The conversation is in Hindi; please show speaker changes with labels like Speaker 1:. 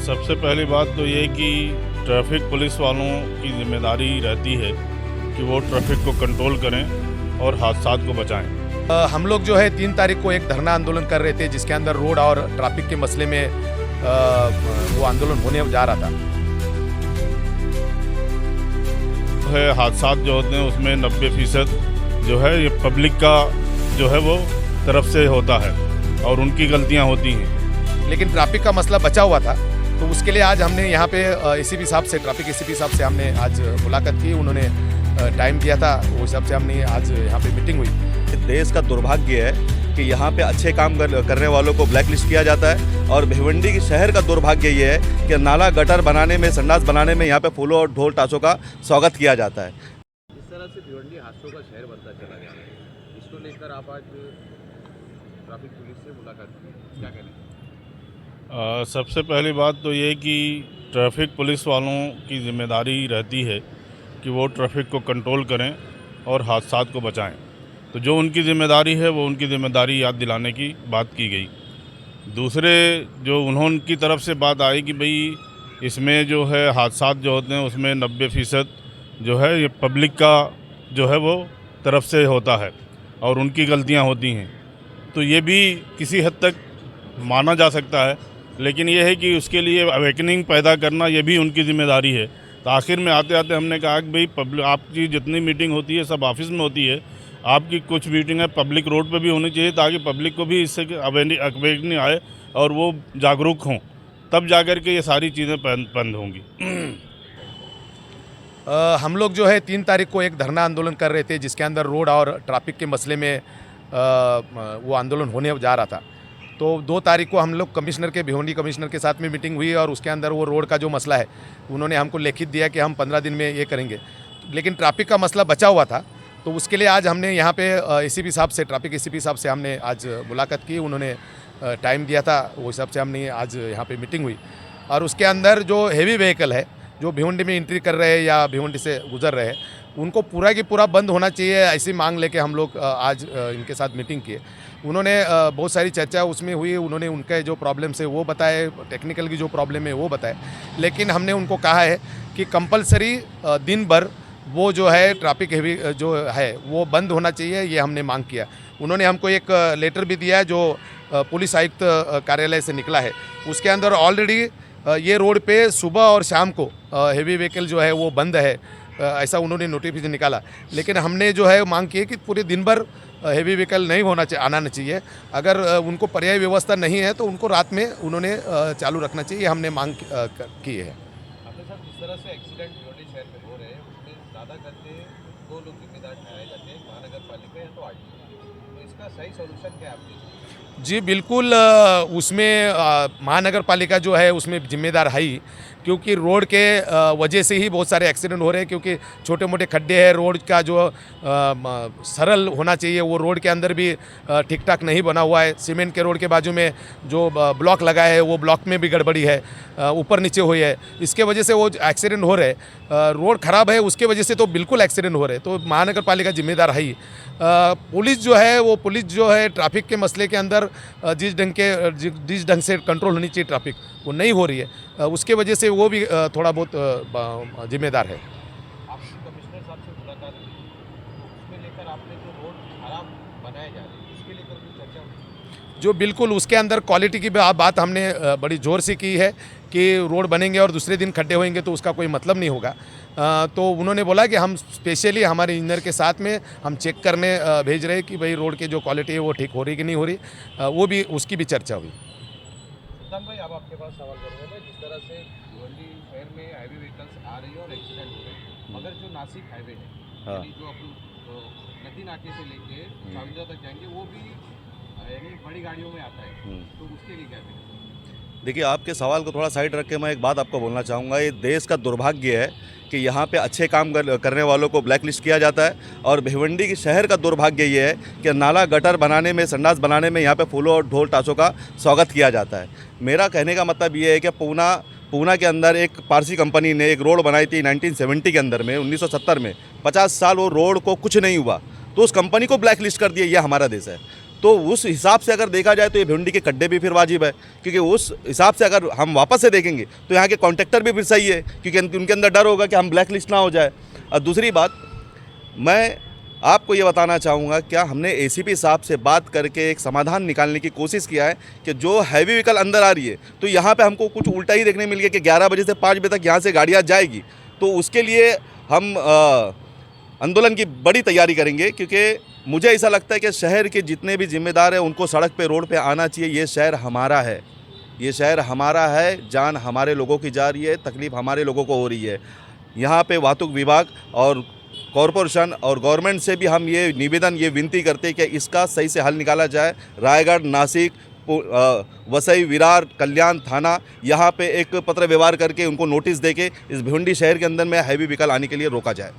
Speaker 1: सबसे पहली बात तो ये कि ट्रैफिक पुलिस वालों की जिम्मेदारी रहती है कि वो ट्रैफिक को कंट्रोल करें और हादसात को बचाएं।
Speaker 2: हम लोग जो है 3 तारीख को एक धरना आंदोलन कर रहे थे, जिसके अंदर रोड और ट्रैफिक के मसले में वो आंदोलन होने जा रहा था।
Speaker 1: है हादसात जो होते हैं उसमें 90% जो है ये पब्लिक का जो है वो तरफ से होता है और उनकी गलतियां होती हैं।
Speaker 2: लेकिन ट्रैफिक का मसला बचा हुआ था, तो उसके लिए आज हमने यहाँ पे एसीपी साहब से, ट्रैफिक एसीपी साहब से हमने आज मुलाकात की। उन्होंने टाइम दिया था, वो हिसाब से हमने आज यहाँ पे मीटिंग हुई।
Speaker 3: देश का दुर्भाग्य है कि यहाँ पे अच्छे काम करने वालों को ब्लैक लिस्ट किया जाता है, और भिवंडी के शहर का दुर्भाग्य ये है कि नाला गटर बनाने में, संडास बनाने में यहाँ पे फूलों और ढोल ताशों का स्वागत किया जाता है।
Speaker 4: इस तरह से भिवंडी हादसों का शहर बनता चला गया है, इसको लेकर आप आज ट्रैफिक पुलिस से मुलाकात की, क्या करें?
Speaker 1: सबसे पहली बात तो ये कि ट्रैफिक पुलिस वालों की जिम्मेदारी रहती है कि वो ट्रैफिक को कंट्रोल करें और हादसात को बचाएं। तो जो उनकी ज़िम्मेदारी है वो उनकी ज़िम्मेदारी याद दिलाने की बात की गई। दूसरे जो उन्होंने तरफ से बात आई कि भाई इसमें जो है हादसात जो होते हैं उसमें 90% जो है ये पब्लिक का जो है वो तरफ से होता है और उनकी गलतियां होती हैं। तो ये भी किसी हद तक माना जा सकता है, लेकिन ये है कि उसके लिए अवेकनिंग पैदा करना ये भी उनकी ज़िम्मेदारी है। तो आखिर में आते आते हमने कहा कि भाई आपकी जितनी मीटिंग होती है सब ऑफिस में होती है, आपकी कुछ मीटिंग है पब्लिक रोड पे भी होनी चाहिए, ताकि पब्लिक को भी इससे अवेकनिंग आए और वो जागरूक हों, तब जाकर के ये सारी चीज़ें बंद होंगी।
Speaker 2: हम लोग जो है 3 तारीख को एक धरना आंदोलन कर रहे थे, जिसके अंदर रोड और ट्रैफिक के मसले में वो आंदोलन होने जा रहा था। तो 2 तारीख को हम लोग कमिश्नर के, भिवंडी कमिश्नर के साथ में मीटिंग हुई, और उसके अंदर वो रोड का जो मसला है उन्होंने हमको लिखित दिया कि हम 15 दिन में ये करेंगे। लेकिन ट्रैफिक का मसला बचा हुआ था, तो उसके लिए आज हमने यहाँ पे एसीपी साहब से, ट्रैफिक एसीपी साहब से हमने आज मुलाकात की। उन्होंने टाइम दिया था, वो हिसाब से हमने आज यहाँ पे मीटिंग हुई। और उसके अंदर जो हेवी व्हीकल है जो भिवंडी में एंट्री कर रहे हैं या भिवंडी से गुजर रहे हैं, उनको पूरा की पूरा बंद होना चाहिए, ऐसी मांग लेके हम लोग आज इनके साथ मीटिंग किए। उन्होंने बहुत सारी चर्चा उसमें हुई, उन्होंने उनके जो प्रॉब्लम्स है वो बताए, टेक्निकल की जो प्रॉब्लम है वो बताए। लेकिन हमने उनको कहा है कि कंपलसरी दिन भर वो जो है ट्रैफिक हेवी जो है वो बंद होना चाहिए, ये हमने मांग किया। उन्होंने हमको एक लेटर भी दिया है जो पुलिस आयुक्त कार्यालय से निकला है। उसके अंदर ऑलरेडी ये रोड पे सुबह और शाम को हेवी व्हीकल जो है वो बंद है, ऐसा उन्होंने नोटिफिकेशन निकाला। लेकिन हमने जो है मांग की है कि पूरे दिन भर हेवी व्हीकल नहीं आना चाहिए। अगर उनको पर्याय व्यवस्था नहीं है तो उनको रात में उन्होंने चालू रखना चाहिए, हमने मांग की है।
Speaker 4: आपके साथ जिस तरह से एक्सीडेंट भिवंडी शहर में हो रहे हैं, उसमें ज़्यादा करके 2 लोग जिम्मेदार ठहराए जाते हैं, महानगर पालिका या तो आरटीओ। तो इसका सही सोल्यूशन क्या है आपके?
Speaker 2: जी बिल्कुल, उसमें महानगर पालिका जो है उसमें जिम्मेदार है ही, क्योंकि रोड के वजह से ही बहुत सारे एक्सीडेंट हो रहे हैं। क्योंकि छोटे मोटे खड्डे हैं, रोड का जो सरल होना चाहिए वो रोड के अंदर भी ठीक ठाक नहीं बना हुआ है। सीमेंट के रोड के बाजू में जो ब्लॉक लगा है वो ब्लॉक में भी गड़बड़ी है, ऊपर नीचे हुई है, इसके वजह से वो एक्सीडेंट हो रहे हैं। रोड ख़राब है उसके वजह से तो बिल्कुल एक्सीडेंट हो रहे हैं। तो महानगर पालिका जिम्मेदार है ही। पुलिस जो है ट्रैफिक के मसले के अंदर जिस ढंग से कंट्रोल होनी चाहिए ट्रैफिक, वो नहीं हो रही है, उसके वजह से वो भी थोड़ा बहुत जिम्मेदार है।
Speaker 4: आपकी कमिश्नर साहब से मुलाकात हुई, उसमें लेकर आपने जो रोड खराब बनाए जा रहे हैं इसके लेकर कुछ चर्चा हुई?
Speaker 2: जो बिल्कुल उसके अंदर क्वालिटी की बात हमने बड़ी ज़ोर से की है कि रोड बनेंगे और दूसरे दिन खड्डे होंगे तो उसका कोई मतलब नहीं होगा। तो उन्होंने बोला कि हम स्पेशली हमारे इंजीनियर के साथ में हम चेक करने भेज रहे हैं कि भाई रोड की जो क्वालिटी है वो ठीक हो रही कि नहीं हो रही, वो भी उसकी भी चर्चा हुई।
Speaker 4: सुल्तान भाई, अब आपके पास सवाल करूँगा मैं, जिस तरह से भिवंडी शहर में हैवी व्हीकल्स आ रही है और एक्सीडेंट हो रहे हैं, मगर जो नासिक हाईवे है, यानी जो अपन नदी नाके से लेके चाविंदा तक जाएंगे, वो भी यानी बड़ी गाड़ियों में आता है, तो उसके लिए क्या करें?
Speaker 3: देखिए, आपके सवाल को थोड़ा साइड रख के मैं एक बात आपको बोलना चाहूँगा। ये देश का दुर्भाग्य है कि यहाँ पे अच्छे काम करने वालों को ब्लैक लिस्ट किया जाता है, और भिवंडी के शहर का दुर्भाग्य ये है कि नाला गटर बनाने में, संडास बनाने में यहाँ पे फूलों और ढोल ताशों का स्वागत किया जाता है। मेरा कहने का मतलब ये है कि पूना के अंदर एक पारसी कंपनी ने एक रोड बनाई थी 1970 के अंदर में, 1970 में। 50 साल वो रोड को कुछ नहीं हुआ, तो उस कंपनी को ब्लैक लिस्ट कर दिया। यह हमारा देश है। तो उस हिसाब से अगर देखा जाए तो ये भिवंडी के खड्डे भी फिर वाजिब है, क्योंकि उस हिसाब से अगर हम वापस से देखेंगे तो यहाँ के कॉन्ट्रैक्टर भी फिर सही है, क्योंकि उनके अंदर डर होगा कि हम ब्लैक लिस्ट ना हो जाए। और दूसरी बात, मैं आपको ये बताना चाहूँगा, क्या हमने एसीपी साहब से बात करके एक समाधान निकालने की कोशिश किया है कि जो हैवी व्हीकल अंदर आ रही है तो यहाँ पे हमको कुछ उल्टा ही देखने मिल गया कि 11 बजे से 5 बजे तक यहाँ से गाड़ियाँ जाएगी। तो उसके लिए हम आंदोलन की बड़ी तैयारी करेंगे, क्योंकि मुझे ऐसा लगता है कि शहर के जितने भी जिम्मेदार हैं उनको सड़क पे, रोड पे आना चाहिए। ये शहर हमारा है, ये शहर हमारा है, जान हमारे लोगों की जा रही है, तकलीफ़ हमारे लोगों को हो रही है। यहाँ पे वाहतुक विभाग और कॉरपोरेशन और गवर्नमेंट से भी हम ये निवेदन, ये विनती करते हैं कि इसका सही से हल निकाला जाए। रायगढ़, नासिक, वसई, विरार, कल्याण थाना, यहाँ पे एक पत्र व्यवहार करके उनको नोटिस देके इस भिवंडी शहर के अंदर में हैवी व्हीकल आने के लिए रोका जाए।